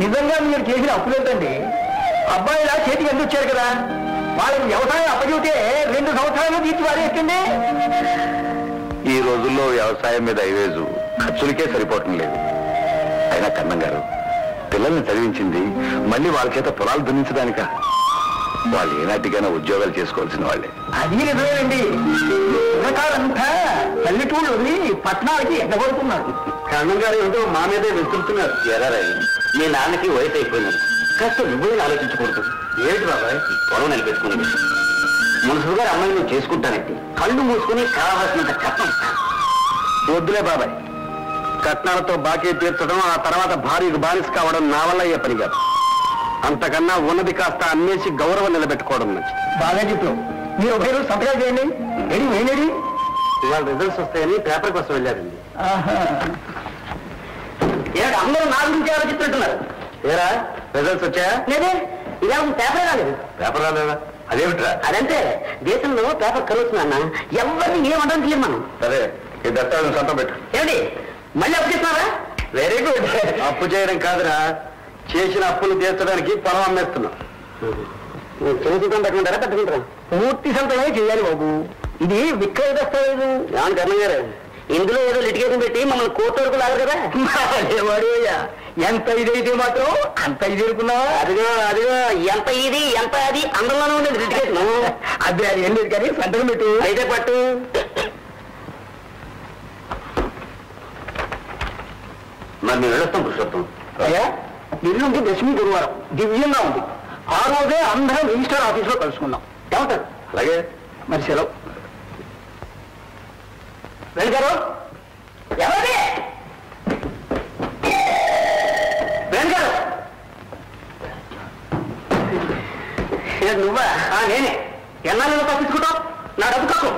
నిజంగా మీరు చేసిన అప్పులేదండి. అబ్బాయిలా చేతికి ఎందుకు వచ్చారు కదా, వాళ్ళకి వ్యవసాయం అప్పచెబితే 2 సంవత్సరాలు తీర్చి వారేస్తుంది. ఈ రోజుల్లో వ్యవసాయం మీద ఐవేజు ఖర్చులకే సరిపోవటం లేదు. అయినా కన్నం గారు పిల్లల్ని చదివించింది మళ్ళీ వాళ్ళ చేత పొలాలు దున్నించడానిక? వాళ్ళు ఏనాటికైనా ఉద్యోగాలు చేసుకోవాల్సిన వాళ్ళే. అది నిజమేనండి. పిల్లకాలంతా పల్లెటూళ్ళు వదిలి పట్టణాలకి ఎగ్గబడుతున్నారు. కన్నం గారు ఏమిటో మా మీదే వెతుకుతున్నారు. ఎరారా, మీ నాన్నకి వయసు అయిపోయినారు, కాస్త నువ్వే ఆలోచించకూడదు. ఏంటి బాబాయ్ పొలం నిలబెట్టుకున్నది? మున్సిపల్ గారు అమ్మాయి నువ్వు చేసుకుంటానంటే కళ్ళు మూసుకుని కావాల్సినంత కట్నం. వద్దులే బాబాయ్, కట్నాలతో బాకీ తీర్చడం, ఆ తర్వాత భార్యకు బానిస కావడం నా వల్ల అయ్యే పని కాదు. అంతకన్నా ఉన్నది కాస్త అన్నేసి గౌరవం నిలబెట్టుకోవడం మంచిది. బాగా చెప్పావు. మీరు ఒక రోజు సంతకాలు చేయండి. ఏడి ఇవాళ రిజల్ట్స్ వస్తాయని పేపర్ కోసం వెళ్ళారండి. అందరూ నా గురించి ఆలోచిస్తున్నారు. ఏరా రిజల్ట్స్ వచ్చాయా? లేదే, ఇలా పేపర్ రాలేదు. పేపర్ రాలేదా? అదేమిట్రా? అదంటే దేశంలో పేపర్ కలుస్తున్నా ఎవరిని ఏమంటాం తెలియదు మనం. సరే, ఈ దస్తావేజం సంతం పెట్టు. ఏమిటి మళ్ళీ అప్పు చేస్తున్నారా? Very good. అప్పు చేయడం కాదురా, చేసిన అప్పులు తీర్చడానికి పొలం అమ్మేస్తున్నాం. చిన్న సంతం పెట్టుకుంటారా పెట్టుకుంటారా? పూర్తి సంతమే చేయాలి బాబు. ఇది విక్రయ దస్తావేజు. కర్ణం గారు, ఇందులో ఏదో లిటిగేషన్ పెట్టి మమ్మల్ని కోర్టు వరకు లాగరు కదా. ఎంత ఇదైతే మాత్రం అంత ఇది అనుకున్నావా? అదిగో ఎంత ఇది ఎంత అది అందరిలోనే ఉండేది లిటిగేషన్. అది ఏం లేదు కానీ సంతకం పెట్టు. అయితే పట్టు. మరి మేము వెళ్ళొస్తాం పురుషోత్తం. అయ్యా, ఎల్లుండి దశమి గురువారం దివ్యంగా ఉంది. ఆ రోజే అందరం రిజిస్టర్ ఆఫీస్ లో కలుసుకుందాం. ఏమంటారు? అలాగే. మరి సెలవు. వెళ్తారు ఎవరి వెళ్తారు? నువ్వా? నేనే. ఎన్నాళ్ళు తప్పించుకుంటావు? నా డబ్బు కాకు.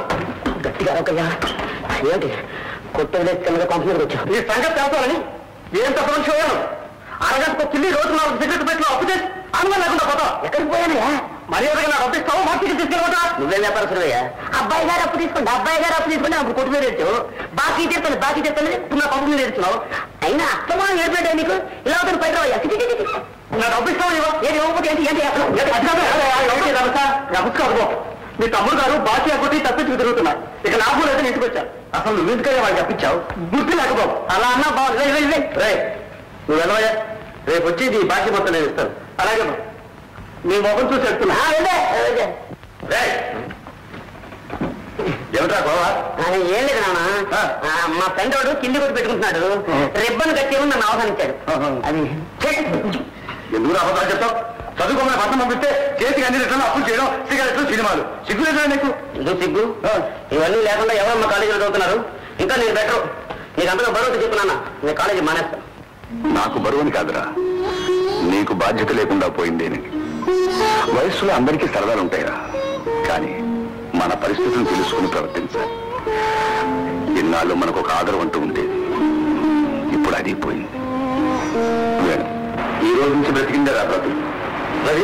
గట్టిగా ఒకయ్యా. ఏంటి కొత్తగా చిన్నగా కంపెనీకి వచ్చావు? నీ సంగతి తెలుసుకోవాలని ఏం తప్పని చూడాను. అరగంటకు పిల్లి రోజు 4 సిగరెట్ పెట్టి అప్పు చేసి అనుమతి లేకుండా పోతావు. ఎక్కడికి పోయాను? మర్యాదగా నాకు అప్పు ఇస్తావు, మార్కెట్ తీసుకెళ్ళిపోతా. నువ్వేం వ్యాపారస్తుడయ్యా? అబ్బాయి గారు అప్పు తీసుకుంటా, అప్పుడు కొట్టు మీద తెచ్చు. బాకీ చెప్తాను ఇప్పుడు నా పంపు మీద తెచ్చున్నావు. అయినా అస్తమానం ఏర్పడ్డా నీకు. ఇలా అవుతుంది పైన నా డబ్బు ఇస్తావు. ఏది ఇవ్వకపోతే ఏంటి నమస్కారం. మీ తమ్ముడు గారు బాకీ అప్పటి తప్పించుకు తిరుగుతున్నారు. ఇక నా కూడా అయితే ఇంటికి వచ్చాను. అసలు నువ్వు ఎందుకనే వాళ్ళకి తప్పించావు? గుర్తు లేకపోవు. అలా అన్నా బాగుంది. నువ్వు వెళ్ళవయ్యా, రేపు వచ్చి నీ బాకీ మొత్తం నేను ఇస్తాను. అలాగే నీ మొహం చూసి చెప్తున్నా. ఏమిట్రా గోవా? ఏం లేదు నాన్న, మా ఫ్రెండ్ వాడు కింది కొట్టి పెట్టుకుంటున్నాడు. రిబ్బన్ కట్టేమని నన్ను ఆహ్వానించాడు. అది ఎందుకు అబద్ధాలు చెప్తావు? చదువుకోమని పట్టణం పంపిస్తే చేతికి అన్ని రిటర్లు అప్పులు చేయడం, సిగరెట్లు, సినిమాలు. సిగ్గు లేదా నీకు? ఎందుకు సిగ్గు? ఇవన్నీ లేకుండా ఎవరమ్మా కాలేజీలో చదువుతున్నారు. ఇంకా నేను బెటర్. నీకు అంతగా బరువు చెప్పున్నానా? నేను కాలేజీ మానేస్తాను. నాకు బరువుని కాదురా, నీకు బాధ్యత లేకుండా పోయిందేని. వయస్సులో అందరికీ సరదాలు ఉంటాయిరా, కానీ మన పరిస్థితులను తెలుసుకుని ప్రవర్తించాలి. ఇన్నాళ్ళు మనకు ఒక ఆదరం అంటూ ఉండేది, ఇప్పుడు అది పోయింది. ఈ రోజు నుంచి బ్రతికిందే రా బ్రతుకు. మరి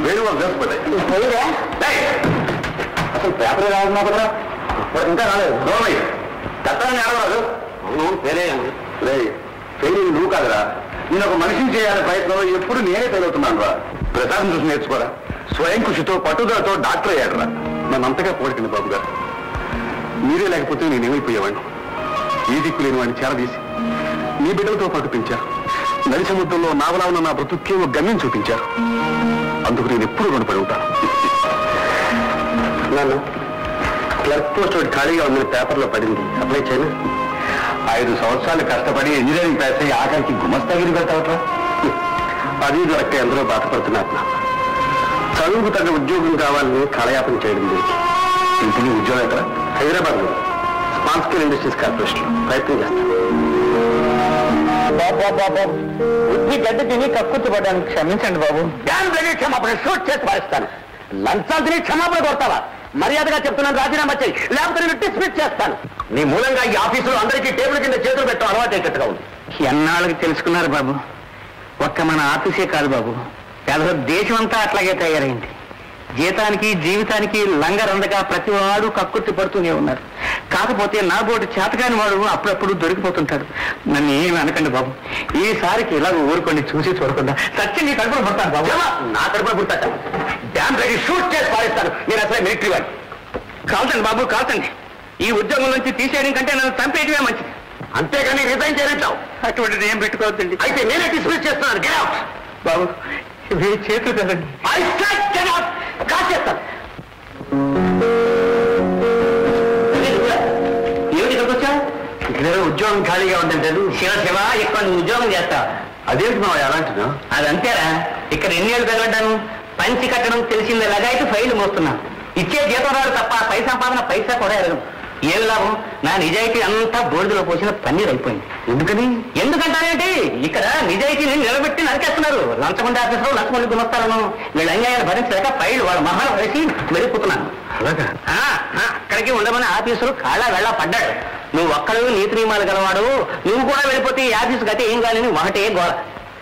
వేరు వేసిపోతాయి. అసలు పేపర్ రావున్నా కదా, ఇంకా రాలేదు. దత్తాన్ని ఆడరాదు. వేరే ఫెయిల్ నువ్వు కాదురా, నేను ఒక మనిషిని చేయాలనే ప్రయత్నంలో ఎప్పుడు నేనే ఫెయిల్ అవుతున్నాను రా. ప్రసాదం చూసి నేర్చుకోరా. స్వయం కృషితో పట్టుదలతో డాక్టర్ అయ్యాడురా. నన్ను అంతగా పోడకండి బాబు గారు. మీరే లేకపోతే నేనేమైపోయేవాడిని. ఈ దిక్కు లేని వాడిని చేరదీసి మీ బిడ్డలతో పాటు పెంచారు. నడి సముద్రంలో నావలా ఉన్న నా బ్రతుక్కే ఒక గమ్యం చూపించారు. అందుకు నేను ఎప్పుడు రుణపడి ఉంటాను. నన్ను క్లర్క్ పోస్ట్ ఒకటి ఖాళీగా ఉన్న పేపర్లో పడింది, అప్లై చేయను. 5 సంవత్సరాలు కష్టపడి ఇంజనీరింగ్ పాస్ అయ్యి ఆఖరికి గుమస్తాగిరి పెడతావట్రా. అది దొరక్క ఎందరో బాధపడుతున్నారు. చదువుకు తగ్గ ఉద్యోగం కావాలని కాలయాపన చేయడం జరిగింది. ఇంటిని ఉద్యోగం ఎక్కడ? హైదరాబాద్లో స్పాన్స్కేల్ ఇండస్ట్రీస్ కార్పొరేషన్ ప్రయత్నం చేస్తాను. బుద్ధి గడ్డి తిని కక్కుర్తిపడ్డానికి క్షమించండి బాబు. క్షమాపణ షూట్ చేసి పాలిస్తాను. లంచాలు తిని క్షమాపణ కొడతావా? మర్యాదగా చెప్తున్నాను, రాజీనామా చేయి, లేకపోతే నేను డిస్మిస్ చేస్తాను. నీ మూలంగా ఈ ఆఫీసులో అందరికీ టేబుల్ కింద చేతులు పెట్టడం అలవాటు అయ్యేట్టుగా ఉంది. ఎన్నాళ్ళకి తెలుసుకున్నారు బాబు. ఒక్క మన ఆఫీసే కాదు బాబు, దేశం అంతా అట్లాగే తయారైంది. జీతానికి జీవితానికి లంగరందగా ప్రతి వాడు కక్కుర్తి పడుతూనే ఉన్నారు. కాకపోతే నా బోటి చేతకాని వాడు అప్పుడప్పుడు దొరికిపోతుంటాడు. నన్ను ఏమి అనకండి బాబు, ఈసారికి ఇలా ఊరుకోండి, చూసి చూడకుండా సత్యం నీ కడుపులో పుడతాను బాబు. నా కడుపులో పుడతాట డ్యామ్ రెడీ షూట్ చేసి పారేస్తాను. నేను అసలే మిలిటరీ వాడిని. కాల్చండి బాబు, కాల్చండి. ఈ ఉద్యోగం నుంచి తీసేయడం కంటే నన్ను చంపేయటమే మంచిది. అంతేగాని రిజైన్ చేయలేంటావు. అటువంటిది ఏం పెట్టుకోవద్దండి. అయితే నేనే డిస్మిస్ చేస్తున్నాను. గెట్ అవుట్ బాబు. చేతులు కదండి. కాల్చేస్తాను. ఏమిటి ఇక్కడికి వచ్చా? ఇక్కడ ఉద్యోగం ఖాళీగా ఉందంటే శివ శివ ఎక్కువ నువ్వు ఉద్యోగం చేస్తావు. అదేంటి మా అలాంటిదా? అదంతేరా. ఇక్కడ ఎన్నేళ్ళు పెరగడ్డాను. పంచి కట్టడం తెలిసిందే లగాయితూ ఫైల్ మోస్తున్నాను. ఇచ్చే జీతం రాదు తప్ప పై సంపాదన పైసా కూడా ఎరగదు. ఏం లాభం? నా నిజాయితీ అంతా బోర్డులో పోసిన పన్నీర్ అయిపోయింది. ఎందుకని? ఎందుకంటానేంటి, ఇక్కడ నిజాయితీని నిలబెట్టి నరికేస్తున్నారు. లంచమంది ఆఫీసులో లంచమంది గుమస్తాలను వీళ్ళ అన్యాయాలు భరించలేక ఫైల్ వాళ్ళ మహాలు వేసి వెళ్ళిపోతున్నాను. అలాగా? అక్కడికి ఉండమని ఆఫీసులు కాళ్ళ వెళ్ళ పడ్డాడు. నువ్వు ఒక్కడు నీతి నియమాలు గలవాడు, నువ్వు కూడా వెళ్ళిపోతే ఈ ఆఫీసు గతి ఏం కాలని ఒకటే గోల.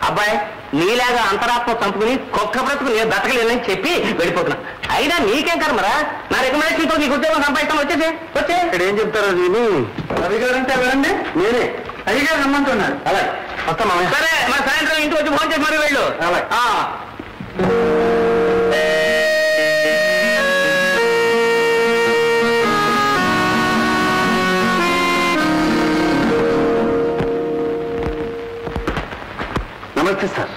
అబ్బాయి నీలాగా అంతరాత్మ చంపుకుని కుక్క బ్రతుకు నేను బతకలేనని చెప్పి వెళ్ళిపోతున్నా. అయినా నీకేం కర్మరా? నా రికమెండేషన్తో నీకు ఉద్యోగం సంపాదిస్తాను. వచ్చే ఇక్కడ ఏం చెప్తారో దీన్ని రవి గారు అంటే వెళ్ళండి. నేనే రవి గారు రమ్మంటున్నాడు. అలాగే వస్తామా? సరే, మా సాయంత్రం ఇంటికి వచ్చి ఫోన్ చేసి మరి వెళ్ళు. అలాగే. నమస్తే సార్.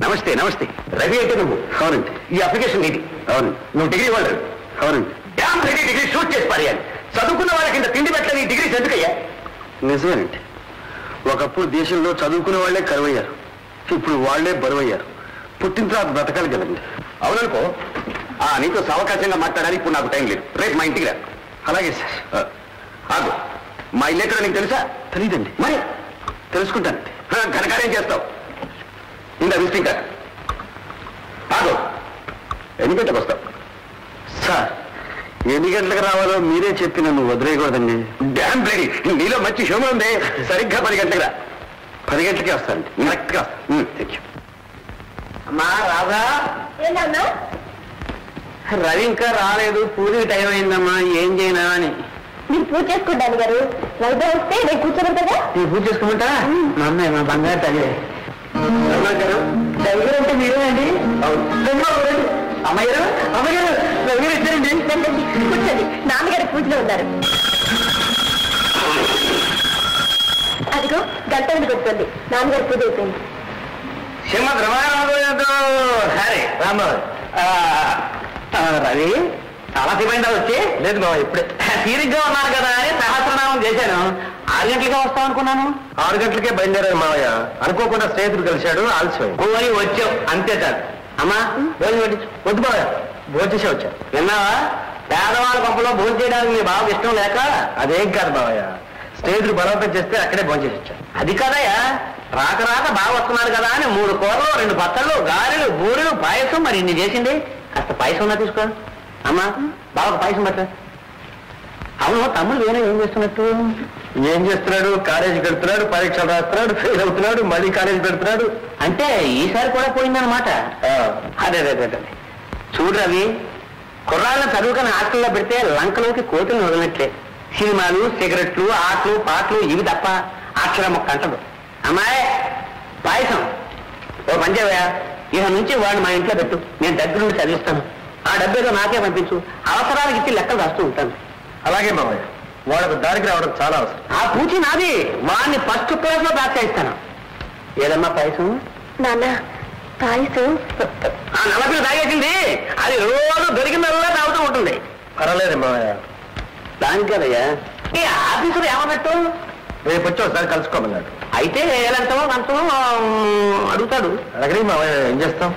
నమస్తే నమస్తే. రవి అయితే నువ్వు? అవునండి. ఈ అప్లికేషన్ నీది? అవునండి. నువ్వు డిగ్రీ వాళ్ళు? అవునండి. డ్యామ్ రెడీ డిగ్రీ షూట్ చేసి పారేయాలి. చదువుకున్న వాళ్ళకి ఇంత తిండి పెట్టని డిగ్రీస్ ఎందుకయ్యా? నిజమేనండి. ఒకప్పుడు దేశంలో చదువుకునే వాళ్లే కరువయ్యారు, ఇప్పుడు వాళ్లే బరువయ్యారు. పుట్టిన తర్వాత బ్రతకాలి కదండి. అవుననుకో. నీతో అవకాశంగా మాట్లాడాలి. ఇప్పుడు నాకు టైం లేదు. రేపు మా ఇంటికి రా. అలాగే సార్. ఆగు. మా ఇల్లు ఎక్కడ నీకు తెలుసా? తెలీదండి. మరి తెలుసుకుంటానండి. ఘనకార్యం చేస్తావు. ఇందా విజిటింగ్ కార్డ్. ఆగు. ఎన్ని గంటలకు వస్తావు? సార్, ఎన్ని గంటలకు రావాలో మీరే చెప్పి నన్ను వదిలేయకూడదండి. Dam ready. నీలో మంచి హ్యూమర్ ఉంది. సరిగ్గా 10 గంటలకు రా. 10 గంటలకే వస్తానండి. కరెక్ట్గా వస్తాను. Thank you. అమ్మా రాదా? రవి ఇంకా రాలేదు. పూజకి టైం అయిందమ్మా. ఏం చేయనా అని. మీరు పూజ చేసుకుంటాను గారు. రవిగా వస్తే నేను కూర్చోబెడతా. నేను పూజ చేసుకోమంటా? మా అమ్మాయి మా బంగారు తల్లి. గారు దగ్గర అంటే మీరేనండి? అమ్మాయి గారు, అమ్మాయి గారు రవి గారు ఇచ్చారండి. కూర్చోండి. నాన్నగారు పూజలో ఉన్నారు. అదిగో గంట కొట్టుకోండి. నాన్నగారు పూజ అయిపోయింది. శ్రీమద్ రమారావు. సరే రాంబాబు. రవి చాలా సేపైందా వచ్చి? లేదు బాబా, ఇప్పుడే. తీరిగ్గా ఉన్నాను కదా అని సహస్రనామం చేశాను. 6 గంటలకే వస్తాం అనుకున్నాను. 6 గంటలకే బయలుదేరాను మావయ్య. అనుకోకుండా స్నేహితుడు కలిశాడు. ఆలస్యం పోయి వచ్చావు అంతే సార్. అమ్మా భోజనం పెట్టించు. వద్దు బావయ్య, భోజనం చేసే వచ్చా. విన్నావా? పేదవాళ్ళ పంపలో భోజనం చేయడానికి మీ బావకి ఇష్టం లేక? అదేం కాదు బావయ్య, స్నేహితుడు బలవంతం చేస్తే అక్కడే భోజనం చేసి వచ్చా. అది కాదయ్యా, రాక రాక బాగా వస్తున్నారు కదా అని 3 కూరలు 2 పచ్చళ్ళు గారెలు బూరెలు పాయసం మరి ఇన్ని చేసింది. కాస్త పాయసం ఉన్నా తీసుకో. అమ్మా బావకు పాయసం పట్ట. అవును, తమ్ముడు వేరే ఏం చేస్తున్నట్టు? ఏం చేస్తున్నాడు? కాలేజీ పెడుతున్నాడు, పరీక్షలు రాస్తున్నాడు, ఫెయిల్ అవుతున్నాడు, మళ్ళీ కాలేజీ పెడుతున్నాడు. అంటే ఈసారి కూడా పోయిందనమాట. అదే అదే అదే. చూడు రవి, కుర్రాళ్ళని చదువుకుని హాస్టల్లో పెడితే లంకలోకి కోతులు వదిలినట్లే. సినిమాలు, సిగరెట్లు, ఆటలు పాటలు ఇవి తప్ప అక్షరం మొక్క అంటదు. అమ్మాయి పాయసం ఓ పంచేవా, ఇక నుంచి వాడిని మా ఇంట్లో పెట్టు. నేను దగ్గర నుండి చదివిస్తాను. ఆ డబ్బేదో నాకే పంపించు. అవసరానికి ఇచ్చి లెక్కలు రాస్తూ ఉంటాను. అలాగే మామయ్య, వాళ్ళకు దారికి రావడం చాలా అవసరం. ఆ పూచి నాది. వాడిని ఫస్ట్ క్లాస్ లో దాచేయిస్తాను. ఏదమ్మా పాయసం? నాన్న పాయసం ఆ నలభై తాగేసింది. అది రోజు దొరికిందల్లా తాగుతూ ఉంటుంది. పర్వాలేదు మామయ్య. దానికి కదయ్యా. ఈ ఆఫీసులు ఏమన్నట్టు? రేపు వచ్చి ఒకసారి కలుసుకోమన్నాడు. అయితే ఎలాంటో అంటూ అడుగుతాడు. అలాగే మామయ్య, ఏం చేస్తాం?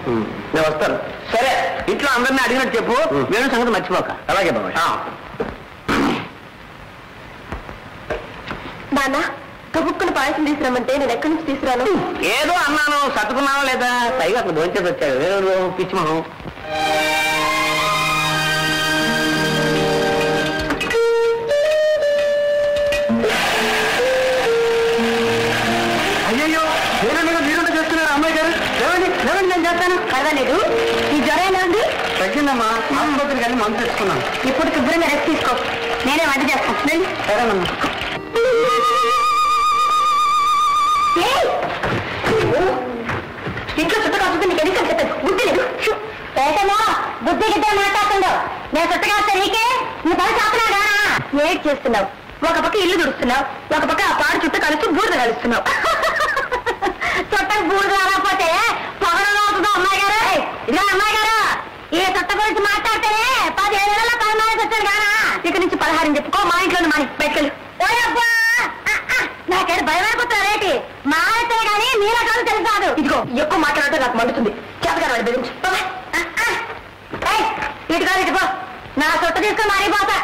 నేను వస్తాను. సరే, ఇంట్లో అందరినీ అడిగినట్టు చెప్పు. వేణు సంగతి మర్చిపోక. అలాగే మామయ్య. నాన్న కబుక్కుని పాయసం తీసుకురామంటే నేను ఎక్కడి నుంచి తీసుకురాను? ఏదో అన్నాను, సర్దుకున్నావా లేదా? పైగా అక్కడ దోచేసి వచ్చాడు. వేరే పిచ్చి మొహం. అయ్యయ్యో, మీరుండగా చేస్తున్నారు అమ్మాయి గారు. ఏమండి నేను చేస్తాను పర్వాలేదు. ఈ జ్వరం ఎలా ఉంది? తగ్గిందమ్మా, ఆసుపత్రికి వెళ్ళి మందు తెచ్చుకున్నాను. ఇప్పుడు శుభ్రంగా రెస్ట్ తీసుకో, నేనే వంట చేస్తాను. సరేనమ్మా. ఇంట్లో చుట్టూ వస్తుంది, నీకు ఎందుకు చెప్పాను? బుద్ధి లేదు. ఏటమ్మా బుద్ధి గిద్ద మాట్లాడుతుండవు. నేను చుట్టగా వస్తే నీకే నీ పని చేస్తున్నాడా? ఏడ్ చేస్తున్నావు. ఒక పక్క ఇల్లు దుడుస్తున్నావు, ఒక పక్క ఆ పాడు చుట్టూ కలుస్తూ బూడిద కలుస్తున్నావు. చుట్టకు బూడిద రాకపోతే పొగడలో అవుతుందో అమ్మాయి గారు. ఇదిగా అమ్మాయి గారు, ఈ చుట్ట గురించి మాట్లాడితేనే 17 ఏళ్ళ 16 వచ్చాడు కానా? ఇక నుంచి 16 చెప్పుకో, మా ఇంట్లో మాని బయటకెళ్ళు. నాకేదో భయం అయిపోతున్నారేటి? మా అయితే కానీ మీరే కాదు తెలుసు కాదు. ఇదిగో ఎక్కువ మాట్లాడితే నాకు మండుతుంది. చేతగారు వాడి బెదిరించి ఇటు కాదు, ఇటుకో. నా చుట్ట తీసుకొని మారిపోతా.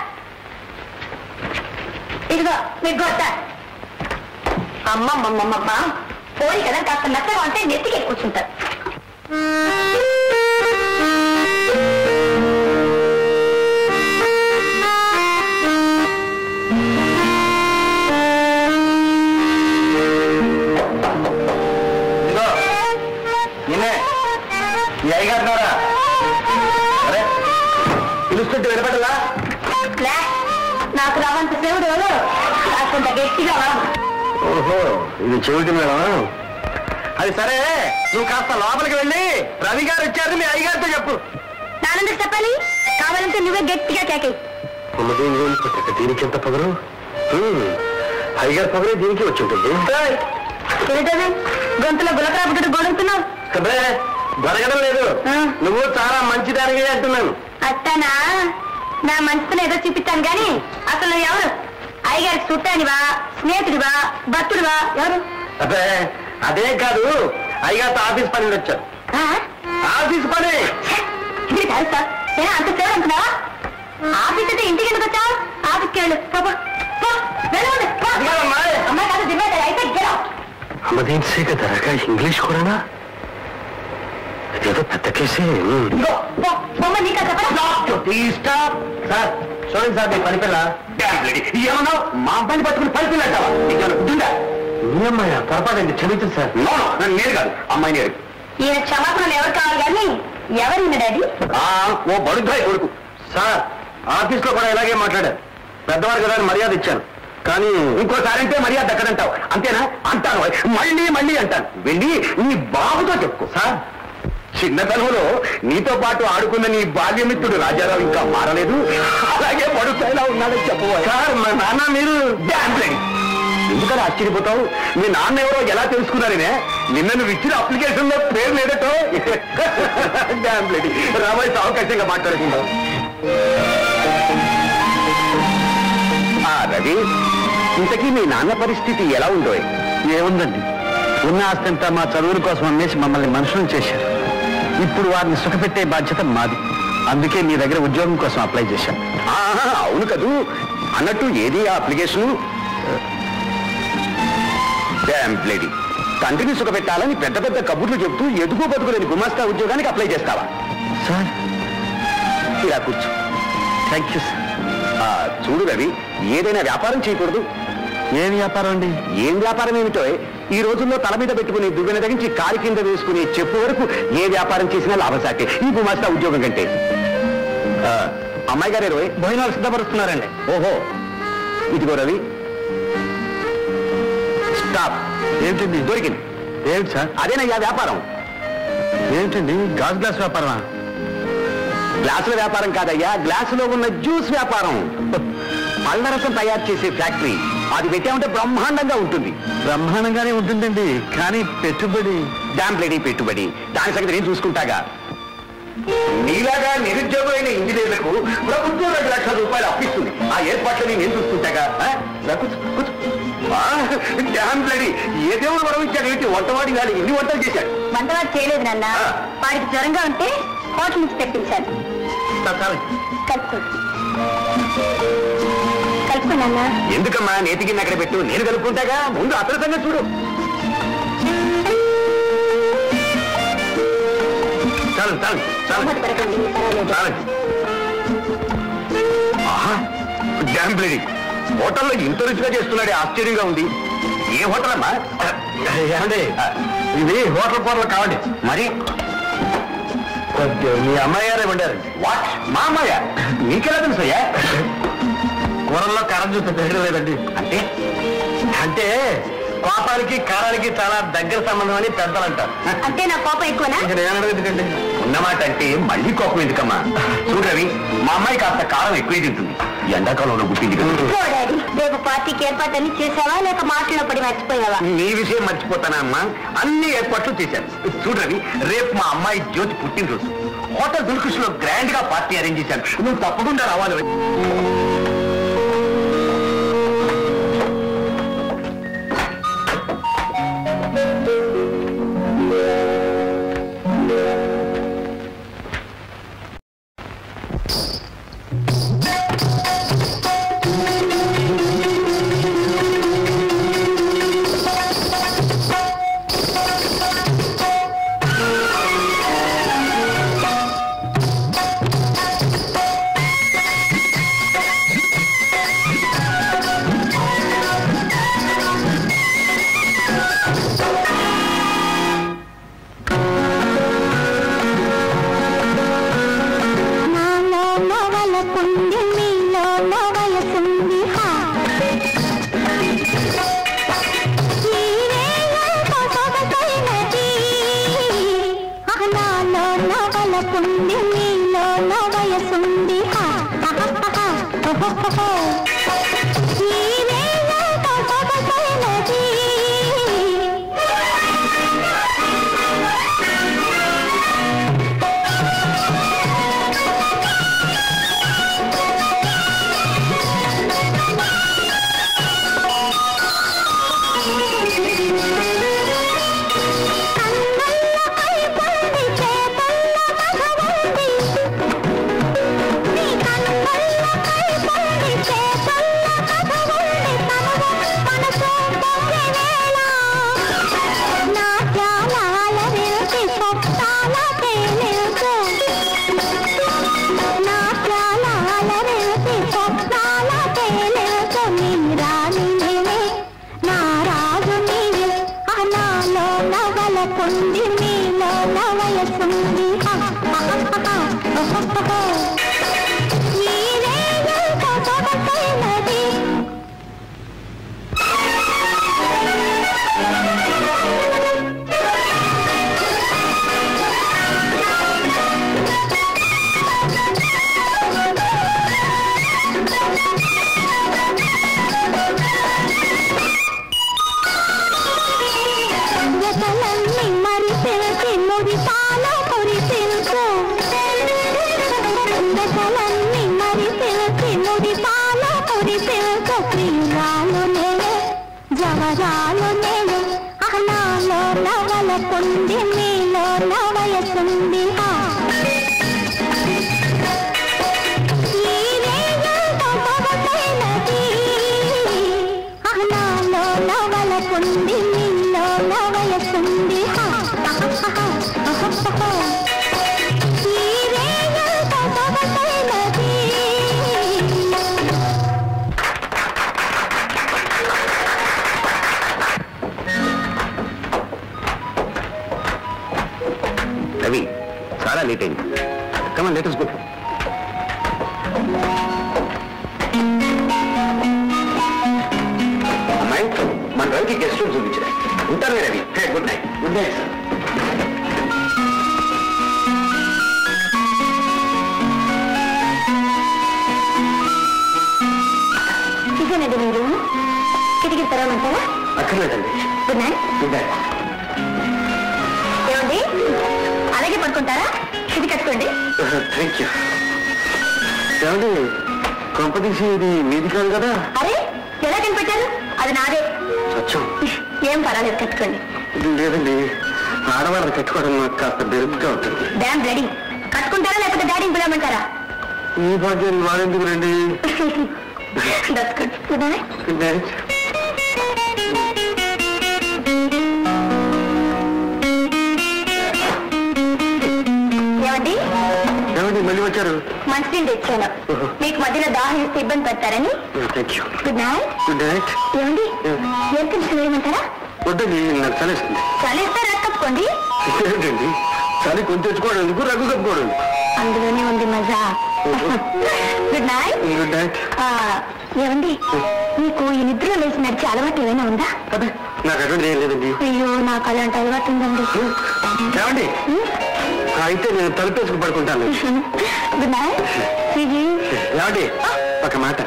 ఇదిగో మీకు గొట్ట. అమ్మమ్మమ్మమ్మ పోయి కదా, కాస్త మెత్తగా అంటే నెత్తికి కూర్చుంటారు. పిలుస్తుంటే వినపడలా? నాకు రావంత దేవుడు కాస్తంత గట్టిగా రావు. ఓహో, ఇది చెవిటి మేడం. అది సరే, నువ్వు కాస్త లోపలికి వెళ్ళి రవి గారు వచ్చారు మీ అయ్యగారితో చెప్పు. నాన్నెందుకు చెప్పాలి? కావాలంటే నువ్వే గట్టిగా కేకై. దీనికి ఎంత పొగరు? అయ్యగారి పొగరే దీనికి వచ్చి ఉంటుంది. ఏంటది గొంతులో గులకరాపుట్టు గొడుగుతున్నావు? దొరకడం లేదు. నువ్వు చాలా మంచిదానివి అంటున్నాను. అట్టనా? నా మంచితనం ఏదో చూపిస్తాను గాని అసలు నువ్వు ఎవరు? అయ్యగారి చుట్టానివా, స్నేహితుడివా, భక్తుడివా, ఎవరు? అదే అదే కాదు, అయ్యగారితో ఆఫీస్ పని వచ్చాను. ఆఫీస్ పని ఇది కాదు సార్. నేను అంత సేవ అనుకున్నావా? ఆఫీస్ అయితే ఇంటికి ఎందుకు వచ్చావు? ఆఫీస్కి వెళ్ళు. అమ్మాయి కాదు జిమ్మేదారి అయితే అమ్మదేంటే కదరాక ఇంగ్లీష్ కూడానా? ఇదేదో పెద్ద కేసే. సార్ చూడండి సార్, మీ పని పిల్ల ఏమన్నా మా అబ్బాయిని పట్టుకుని పని పిల్లంటావా? గుర్తుందా? మీ అమ్మాయి పొరపాటండి, క్షమించండి సార్. నేను కాదు, అమ్మాయిని అడుగు. ఈయన క్షమాపణలు ఎవరు కావాలి కానీ ఎవరు డాడీ? ఓ బడుద్దాయి కొడుకు. సార్ ఆఫీస్ లో కూడా ఇలాగే మాట్లాడారు. పెద్దవారు కదా అని మర్యాద ఇచ్చాను, కానీ ఇంకోసారి అంటే మర్యాద దక్కదంటావు. అంతేనా? అంటాను, మళ్ళీ మళ్ళీ అంటాను. వెళ్ళి నీ బాబుతో చెప్పుకో. సార్ చిన్నతనంలో నీతో పాటు ఆడుకున్న నీ బాల్యమిత్రుడు రాజారావు ఇంకా మారలేదు, అలాగే పడుతాయిలా ఉన్నాడని చెప్పబోయే. సార్ మా నాన్న మీరు ఎందుకని ఆశ్చర్యపోతావు? మీ నాన్న ఎవరో ఎలా తెలుసుకున్నారనే? నిన్న నువ్వు ఇచ్చిన అప్లికేషన్ లో పేరు లేదటో. రాబోయే అవకాశంగా మాట్లాడుకుందాం. రవి, ఇంతకీ మీ నాన్న పరిస్థితి ఎలా ఉందో? ఏముందండి, ఉన్న ఆస్తంతా మా చదువుల కోసం అమ్మేసి మమ్మల్ని మనుషులను చేశారు. ఇప్పుడు వారిని సుఖపెట్టే బాధ్యత మాది. అందుకే మీ దగ్గర ఉద్యోగం కోసం అప్లై చేశాను. అవును కదూ. అన్నట్టు ఏది ఆ అప్లికేషను? లేడీ, తండ్రిని సుఖపెట్టాలని పెద్ద పెద్ద కబుర్లు చెప్తూ ఎదుగు బతుకులేని గుమాస్తా ఉద్యోగానికి అప్లై చేస్తావా? సార్ ఇలా కూర్చో. Thank you sir. చూడు రవి, ఏదైనా వ్యాపారం చేయకూడదు? ఏం వ్యాపారం అండి? ఏం వ్యాపారం ఏమిటో ఈ రోజుల్లో తల మీద పెట్టుకుని దువ్వెన తగ్గించి కాలి కింద వేసుకుని చెప్పు వరకు ఏ వ్యాపారం చేసినా లాభసాటే ఈ గుమాస్తా ఉద్యోగం కంటే. అమ్మాయి గారు భోజనాలు సిద్ధపరుస్తున్నారండి. ఓహో, ఇదిగో రవి. స్టాప్. ఏమిటండి? దొరికింది. ఏమిటి సార్? అదేనయ్యా వ్యాపారం. ఏమిటండి? గాజు గ్లాస్ వ్యాపారమా? గ్లాసుల వ్యాపారం కాదయ్యా, గ్లాసులో ఉన్న జ్యూస్ వ్యాపారం. పళ్ళ రసం తయారు చేసే ఫ్యాక్టరీ. అది పెట్టామంటే బ్రహ్మాండంగా ఉంటుంది. బ్రహ్మాండంగానే ఉంటుందండి, కానీ పెట్టుబడి. డామ్ లేడీ పెట్టుబడి, దాని సంగతి నేను చూసుకుంటాగా. నీలాగా నిరుద్యోగులైన ఇంజనీర్లకు ప్రభుత్వం 2 లక్షల రూపాయలు అప్పిస్తుంది. ఆ ఏర్పాట్లని నేను చూసుకుంటాగా. డామ్ లేడీ, ఏ దేవుడు వరం ఇచ్చాడు? ఏంటి వంటవాడి గాలి ఎన్ని వంటలు చేశాడు? వంటవాడు చేయలేదు నాన్న, వాడికి జ్వరంగా ఉంటే హోటల్ నుంచి తెప్పించాను. కలుపుకున్నా. ఎందుకమ్మా నేతికి అక్కడ పెట్టు, నేను కలుపుకుంటాగా. ముందు అతని సంగతి చూడు. చాలు చాలు చాలు చాలు. డామ్ లేడీ, హోటల్లో ఇంత రుచిగా చేస్తున్నాడే, ఆశ్చర్యంగా ఉంది. ఏ హోటల్ అమ్మా? ఏమండి, ఇది హోటల్ కూరలు కావండి. మరి మీ అమ్మాయి గారే వండారండి. వాట్? మా అమ్మాయ? మీకెలా తెలుసయ్యా? కూరల్లో కారం చూస్తే తెలియడం లేదండి. అంటే అంటే కోపానికి కారానికి చాలా దగ్గర సంబంధం అని పెద్దలు అంటారు. అంటే నా కోపం ఎక్కువనా? ఎందుకండి ఉన్నమాట అంటే మళ్ళీ కోపం ఎందుకమ్మా? చూడవి, మా అమ్మాయి కాస్త కారం ఎక్కువ తింటుంది. ఎండాకాలంలో పుట్టింది కదా. రేపు పార్టీకి ఏర్పాట్లన్నీ చేసావా లేక మాటల్లో పడి మర్చిపోయావా? నీ విషయం మర్చిపోతానా అమ్మా? అన్ని ఏర్పాట్లు చేశాను. చూడవి, రేపు మా అమ్మాయి జ్యోతి పుట్టినరోజు. హోటల్ దుల్కృష్లో గ్రాండ్ గా పార్టీ అరేంజ్ చేశాను. నువ్వు తప్పకుండా రావాలి. రవి, చాలా లేట్ అయింది. Come on, let us go. అమ్మాయి, మన రవికి గెస్ట్ రూమ్ చూపించరా? ఉంటారు Ravi. Good night. Good night sir. ఇదేనండి మీరు కిటికీ తెరవమంటారా? అక్కర్లేదండి. Good night. Good night. ఏమండి, అలాగే పడుకుంటారా? ఇది కట్టుకోండి. Thank you. ఏమండి, కొంపదీసి ఇది మీది కాదు కదా? అరే, ఎలా కనిపెట్టారు? అది నాదే. సత్యం. ఏం పర్వాలేదు, కట్టుకోండి. లేదండి, ఆడవాళ్ళని కట్టుకోవడం నాకు కాస్త బెరుగ్గా ఉంటుంది. Dam ready. కట్టుకుంటారా లేకపోతే డాడీని పిలవమంటారా? ఈ భాగ్యం వాడెందుకు రండి. Good night. Good night. ఏమండి మళ్ళీ వచ్చారు? మంచినీళ్ళు తెచ్చాను. మీకు మధ్యలో దాహం ఇస్తే ఇబ్బంది పడతారని. Good night. Good night. ఏమండి, ఏం తెలిసి వేయమంటారా? వద్దండి, నాకు చలేస్తుంది. చలేస్తే రక్క తెచ్చుకోండి. ఏంటండి చలి కొని తెచ్చుకోవడం ఎందుకు, రగ్గు కప్పుకోవడం? అందులోనే ఉంది మజా. Good night. Good night. ఏమండి, మీకు ఈ నిద్రలో లేచి నడిచే అలవాటు ఏమైనా ఉందా? అదే నాకు అటువంటి ఏం లేదండి. అయ్యో, నాకు అలాంటి అలవాటు ఉందండి. ఏమండి, అయితే నేను తలుపేసుకు పడుకుంటాను. Good night. ఏమండి, ఒక మాట,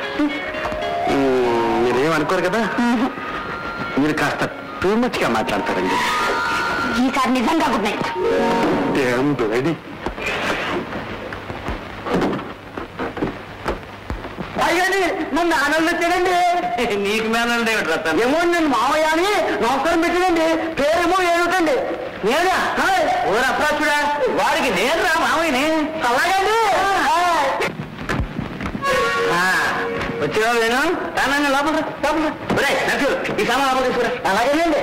మీరేం అనుకోరు కదా? మీరు కాస్త టూ మచ్ గా మాట్లాడతారండి. ఈసారి నిజంగా గుడ్ నైట్. రెడీ. అయ్యండి, నన్ను ఆనందం వచ్చాడండి. నీకు మేనండి ఏమో, నేను మామయ్య అని నమస్కారం పెట్టాడండి. పేరేమో ఏమిటండి? నేనా? ఊరు అప్రాచుడా, వాడికి నేను రా మామయ్యని. అలాగండి. వచ్చేవా నేను తానండి, లోపల నచ్చు ఈ సామాన్ లోపల తీసుకురా. అలాగేనండి.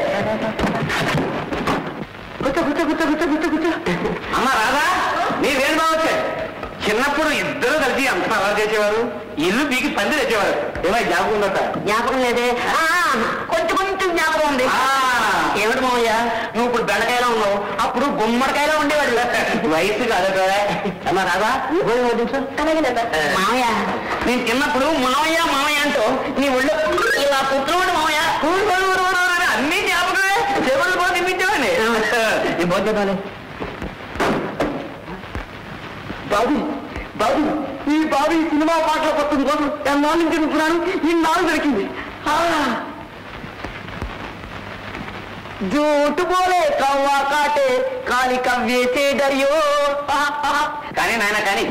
కూర్చో కూర్చో కూర్చో కూర్చో కూర్చో కూర్చో. అమ్మ రాదా, నీవేం బాగొచ్చా? చిన్నప్పుడు ఇద్దరు కలిసి అంత అలా చేసేవారు, ఇల్లు పీకి పంది తెచ్చేవారు. ఏమై జ్ఞాపకం ఉందట? జ్ఞాపకం లేదే, కొంచెం కొంచెం జ్ఞాపకం ఉంది. ఏమిటి మామయ్య, నువ్వు ఇప్పుడు బెండకాయలో ఉన్నావు, అప్పుడు గుమ్మడికాయలో ఉండేవాడు. వయసు కాదట. అమ్మా రాదా, మామయ్య నేను చిన్నప్పుడు మామయ్య మామయ్య అంటూ నీ ఒళ్ళు ఇలా పుట్టినవాడు మామయ్య. అన్ని జ్ఞాపకమే, చెవులు కూడా నింపించేవాడిని. ఈ భోజనాలే బాబు. బాబు, ఈ బాబు ఈ సినిమా పాటల పత్రం కోసం ఎన్నాళ్ళు నుంచి అనుకున్నాను, ఇన్నాళ్ళు దొరికింది. జూటు పోలే కవ్వా కాటే కాలి కవ్వేసే డరియో. కానీ నాయన కానీ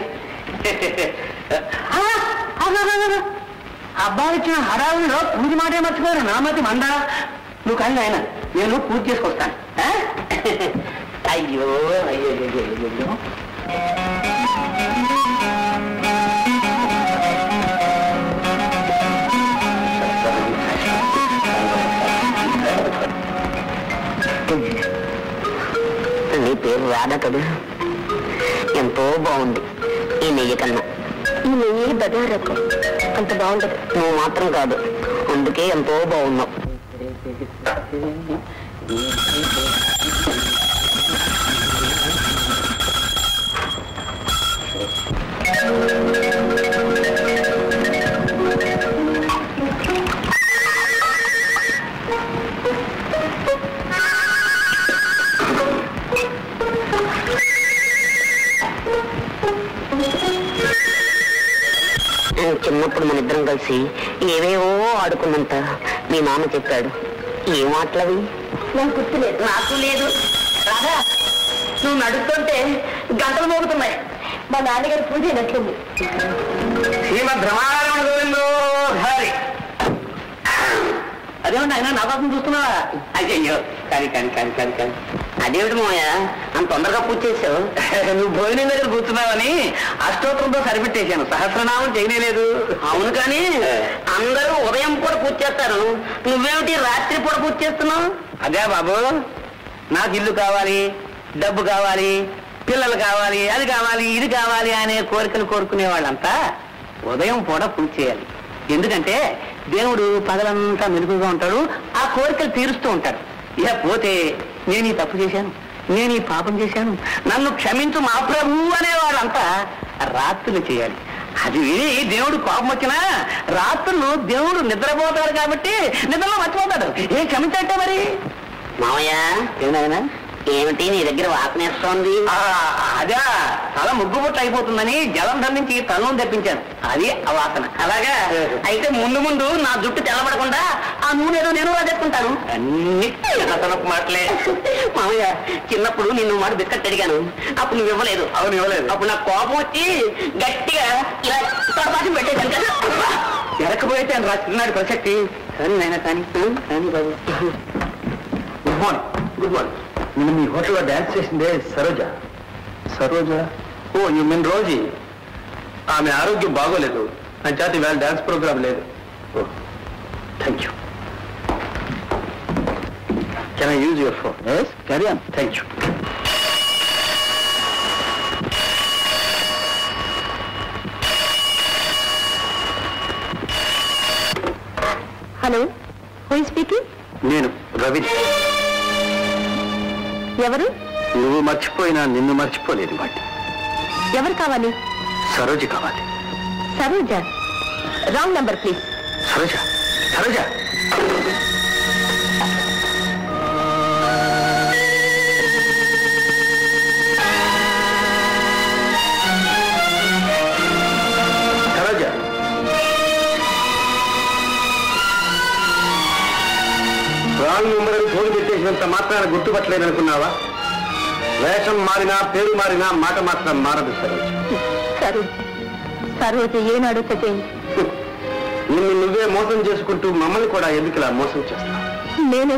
అబ్బాయి ఇచ్చిన హడావుల్లో పూజ మాటే మర్చిపోయారు. నామతి మందా. నువ్వు కానీ నాయన, నేను పూజ చేసుకొస్తాను. అయ్యో అయ్యో అయ్యో. నీ పేరు రాధా కదా? ఎంతో బాగుంది ఈ నెయ్యి కన్నా. ఈ నెయ్యి బజారకు అంత బాగుంటది. నువ్వు మాత్రం కాదు, అందుకే ఎంతో బాగున్నావు. చిన్నప్పుడు మన ఇద్దరం కలిసి ఏవేవో ఆడుకున్నంత మీ నాన్న చెప్పాడు. ఏ మాటలవి? నాకు గుర్తులేదు. నాకు లేదు. రాదా, నువ్వు నడుస్తుంటే గంటలు మోగుతున్నాయి. మా నాన్నగారి పూజ అయినట్లుంది. శ్రీమద్ రమారమణ గోవిందో హరి. అదేమంటే ఆయన నా కోసం చూస్తున్నావా? అయ్యో, కానీ కానీ కానీ కానీ కానీ అదేమిటి మోయ అంత తొందరగా పూజ చేసావు? నువ్వు భోజనం దగ్గర కూర్చున్నావని అష్టోత్తరంతో సరిపెట్టేశాను. సహస్రనామం చేయలేదు. అవును, కానీ అందరూ ఉదయం పూట పూజ చేస్తారు, నువ్వేమిటి రాత్రి పూట పూజ చేస్తున్నావు? అదే బాబు, నాకు ఇల్లు కావాలి, డబ్బు కావాలి, పిల్లలు కావాలి, అది కావాలి, ఇది కావాలి అనే కోరికలు కోరుకునే వాళ్ళంతా ఉదయం పూట పూజ చేయాలి. ఎందుకంటే దేవుడు పగలంతా మెలుగుగా ఉంటాడు, ఆ కోరికలు తీరుస్తూ ఉంటాడు. ఇక పోతే నేను ఈ తప్పు చేశాను, నేను ఈ పాపం చేశాను, నన్ను క్షమించు మా ప్రభు అనేవాళ్ళంతా రాత్రులు చేయాలి. అది విని దేవుడు కోపం వచ్చినా రాత్రులు దేవుడు నిద్రపోతాడు కాబట్టి నిద్రలో మర్చిపోతాడు. ఏం క్షమించట్టే మరి? మామయ్య ఏమైనా ఏమిటి నీ దగ్గర వాసనేస్తోంది? అదే తల ముగ్గుబుట్టు అయిపోతుందని జలం ధరించి తలను తెప్పించాను, అది ఆ వాసన. అలాగా అయితే ముందు ముందు నా జుట్టు తెల్లబడకుండా ఆ నూనె ఏదో నేను రాజెట్టుకుంటాను. అన్ని తనకు మాటలే. మామయ్య చిన్నప్పుడు నిన్ను మాట బిస్కట్ అడిగాను, అప్పుడు నువ్వు ఇవ్వలేదు. అవును ఇవ్వలేదు. అప్పుడు నాకు కోపం వచ్చి గట్టిగా ఇలా తొడపాటి పెట్టేశాను కదా. ఎరకపోయేసాను రా చిన్నాడు ప్రసక్తి. కానీ నాయన కానీ కానీ బాబు. Good morning. Good morning. నేను మీ హోటల్లో డాన్స్ చేసిందే Saroja. Saroja? Oh you mean Rosie. ఆమె ఆరోగ్యం బాగోలేదు, నా చేత ఇవాళ డాన్స్ ప్రోగ్రామ్ లేదు. Oh thank you. Can I use your phone? Yes carry on. Thank you. Hello, who is speaking? నేను రవి. ఎవరు? నువ్వు మర్చిపోయినా నిన్ను మర్చిపోలేదు వాటి. ఎవరు కావాలి? సరోజ కావాలి. Saroja? Wrong number please. Saroja, Saroja. Saroja, wrong number అని ఫోన్ పెట్టేసినంత మాత్రాన గుర్తుపట్టలేదనుకున్నావా? వేషం మారినా, పేరు మారినా, మాట మాత్రం మారదు సరోజ. సరోజ, సరోజ ఏనాడు చదివింది. నిన్ను నువ్వే మోసం చేసుకుంటూ మమ్మల్ని కూడా ఎందుకు ఇలా మోసం చేస్తావు? నేను